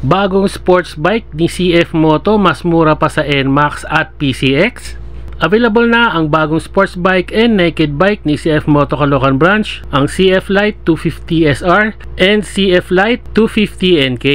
Bagong sports bike ni CF Moto, mas mura pa sa NMAX at PCX. Available na ang bagong sports bike and naked bike ni CF Moto Caloocan Branch, ang CF Lite 250 SR and CF Lite 250 NK.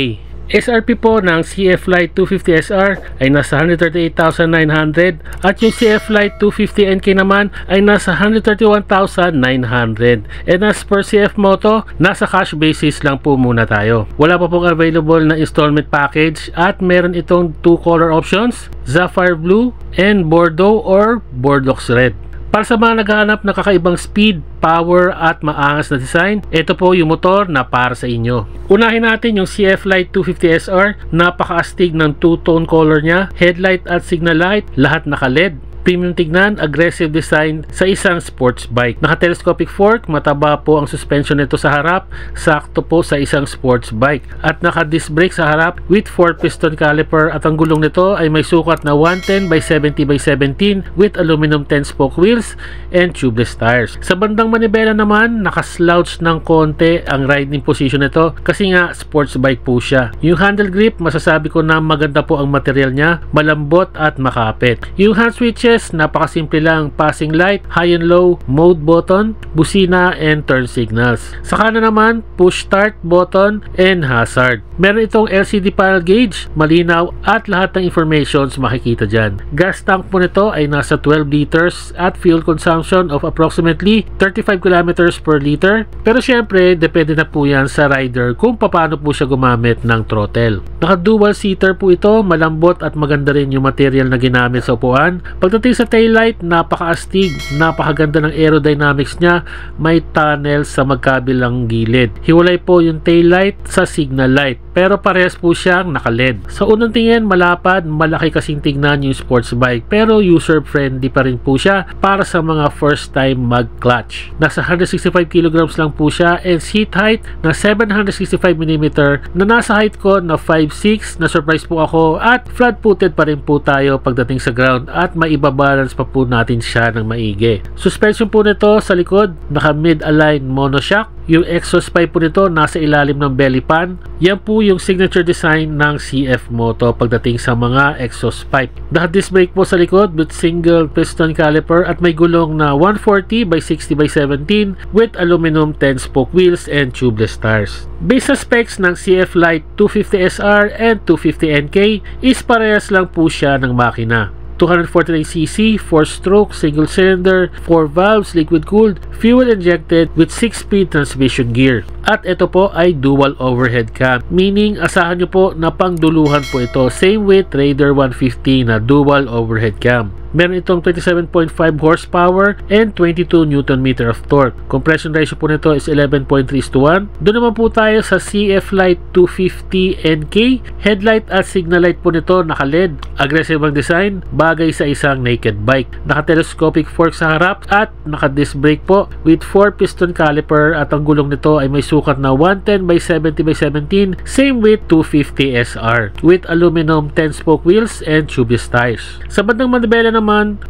SRP po ng CF Lite 250 SR ay nasa 138,900 at yung CF Lite 250 NK naman ay nasa 131,900. And as per CF Moto, nasa cash basis lang po muna tayo. Wala pa pong available na installment package at meron itong 2 color options, Sapphire Blue and Bordeaux or Bordeaux Red. Para sa mga naghahanap ng kakaibang speed, power at maangas na design, ito po yung motor na para sa inyo. Unahin natin yung CF Lite 250 SR. Napaka-astig ng two-tone color niya, headlight at signal light, lahat naka-LED. Premium tignan, aggressive design sa isang sports bike. Naka-telescopic fork, mataba po ang suspension nito sa harap, sakto po sa isang sports bike. At naka-disc brake sa harap with 4-piston caliper at ang gulong nito ay may sukat na 110 by 70 by 17 with aluminum 10-spoke wheels and tubeless tires. Sa bandang manibela naman, naka-slouch ng konti ang riding position nito kasi nga sports bike po siya. Yung handle grip, masasabi ko na maganda po ang material niya, malambot at makapit. Yung hand switches, napakasimple lang, passing light, high and low, mode button, busina and turn signals. Sa kanan naman, push start button and hazard. Meron itong LCD panel gauge, malinaw at lahat ng informations makikita dyan. Gas tank po nito ay nasa 12 liters at fuel consumption of approximately 35 kilometers per liter. Pero syempre, depende na po yan sa rider kung paano po siya gumamit ng throttle. Naka dual seater po ito, malambot at maganda rin yung material na ginamit sa upuan. Pagdating sa taillight, napaka-astig, napakaganda ng aerodynamics niya, may tunnel sa magkabilang gilid. Hiwalay po yung taillight sa signal light, pero parehas po siyang naka-LED. Sa unang tingin, malapad, malaki kasing tignan yung sports bike, pero user-friendly pa rin po siya para sa mga first time mag-clutch. Nasa 165 kg lang po siya and seat height na 765mm na nasa height ko na 5'6", na surprise po ako at flat-footed pa rin po tayo pagdating sa ground at may ibabalance pa po natin siya ng maigi. Suspension po nito sa likod, naka mid-align monoshock. Yung exhaust pipe po nito nasa ilalim ng belly pan. Yan po yung signature design ng CF Moto pagdating sa mga exhaust pipe. Naka-disc brake po sa likod with single piston caliper at may gulong na 140 by 60 by 17 with aluminum 10-spoke wheels and tubeless tires. Based sa specs ng CF Lite 250 SR and 250 NK is parehas lang po siya ng makina. 249cc, 4-stroke, single cylinder, 4 valves, liquid cooled, fuel injected with 6-speed transmission gear. At ito po ay dual overhead cam, meaning asahan nyo po na pangduluhan po ito, same with Raider 150 na dual overhead cam. Meron itong 27.5 horsepower and 22 Nm of torque. Compression ratio po nito is 11.3:1. Doon naman po tayo sa CF Lite 250 NK. Headlight at signal light po nito naka-LED. Aggressive ang design, bagay sa isang naked bike. Naka-telescopic fork sa harap at naka-disc brake po with 4-piston caliper at ang gulong nito ay may sukat na 110 by 70 by 17, same with 250 SR with aluminum 10-spoke wheels and tubeless tires. Sa bandang manibela naman,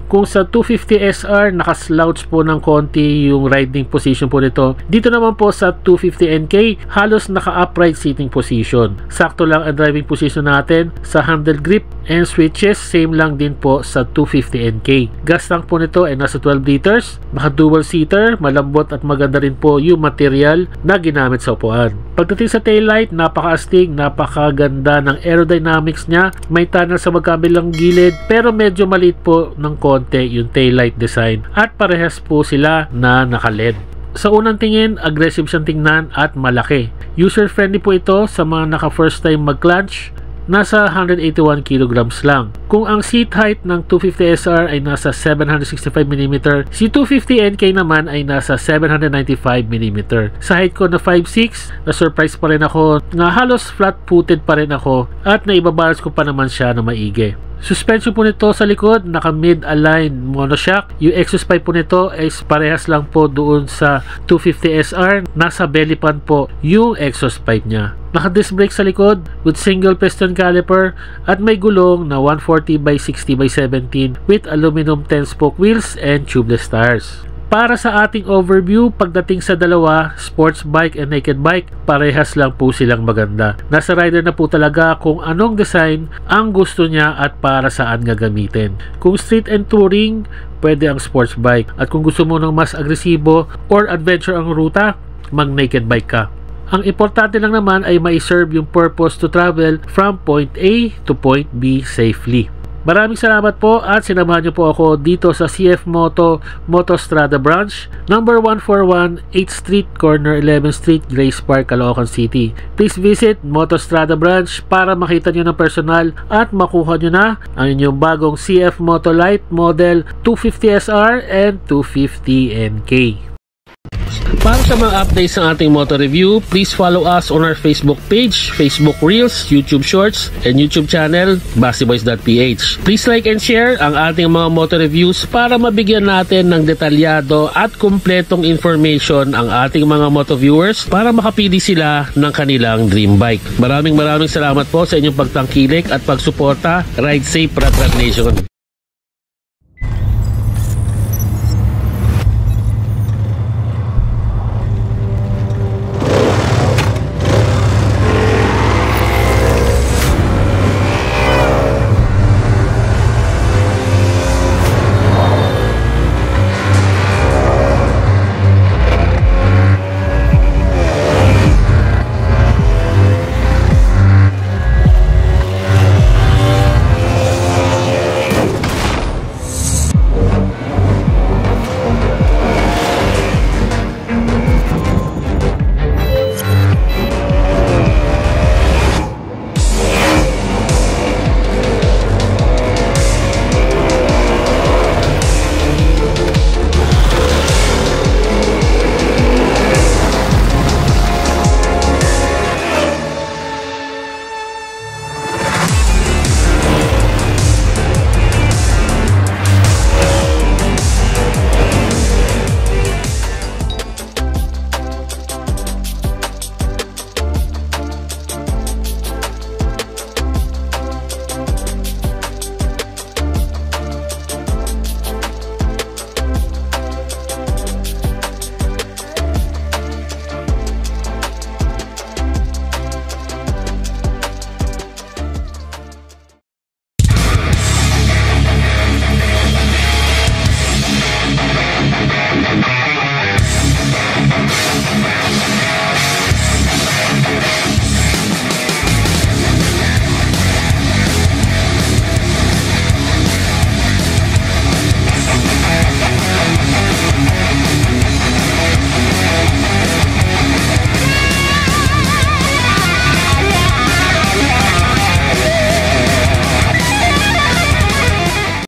kung sa 250 SR naka-slouch po ng konti yung riding position po nito, dito naman po sa 250 NK halos naka-upright seating position. Sakto lang ang driving position natin. Sa handle grip and switches, same lang din po sa 250 NK. Gas tank po nito ay nasa 12 liters, naka-dual seater, malambot at maganda rin po yung material na ginamit sa upuan. Pagdating sa taillight, napaka-astig, napakaganda ng aerodynamics niya. May tunnel sa magkabilang gilid pero medyo maliit po ng konti yung taillight design at parehas po sila na naka-LED. Sa unang tingin, aggressive siyang tingnan at malaki. User-friendly po ito sa mga naka-first time mag-clutch. Nasa 181 kg lang. Kung ang seat height ng 250 SR ay nasa 765mm, si 250 NK naman ay nasa 795mm. Sa height ko na 5'6", na-surprise pa rin ako na halos flat-footed pa rin ako at naibabalance ko pa naman siya na maigi. Suspension po nito sa likod, naka mid-align monoshock. Yung exhaust pipe po nito ay parehas lang po doon sa 250 SR. Nasa belly pan po yung exhaust pipe niya. Naka-disc brake sa likod with single piston caliper at may gulong na 140 by 60 by 17 with aluminum 10-spoke wheels and tubeless tires. Para sa ating overview, pagdating sa dalawa, sports bike and naked bike, parehas lang po silang maganda. Nasa rider na po talaga kung anong design ang gusto niya at para saan gagamitin. Kung street and touring, pwede ang sports bike. At kung gusto mo ng mas agresibo or adventure ang ruta, mag naked bike ka. Ang importante lang naman ay mai-serve yung purpose to travel from point A to point B safely. Maraming salamat po at sinamahan niyo po ako dito sa CF Moto Motostrada Branch, number 141 8th Street, corner 11th Street, Grace Park, Caloocan City. Please visit Motostrada Branch para makita niyo ng personal at makuha niyo na ang inyong bagong CF Moto Lite model 250SR and 250NK. Para sa mga updates ng ating moto review, please follow us on our Facebook page, Facebook Reels, YouTube Shorts, and YouTube channel, BassyBoys.ph. Please like and share ang ating mga moto reviews para mabigyan natin ng detalyado at kumpletong information ang ating mga moto viewers para makapili sila ng kanilang dream bike. Maraming salamat po sa inyong pagtangkilik at pagsuporta. Ride safe, Rat Rat Nation!